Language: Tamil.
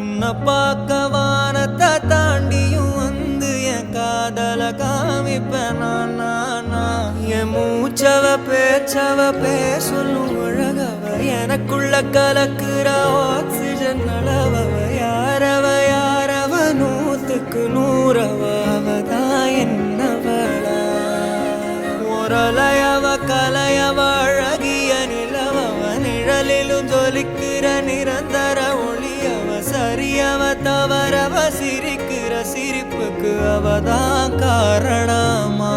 உன்னை பார்க்க வானத்தை தாண்டியும் வந்து என் காதல காமிப்பேன் நான் என் மூச்சவ பேச்சவ பேசலும் அழகவ எனக்குள்ள கலக்குற ஆக்சிஜன் அளவவ யாரவ நூத்துக்கு நூறவதான் என்னவள முரலையவ கலையவ அழகிய நிலவவ நிழலிலும் ஜொலிக்கிற நிரந்தர ஒளியவ சரியவ தவறவ சிரிக்கிற சிரிப்புக்கு அவதான் காரணமா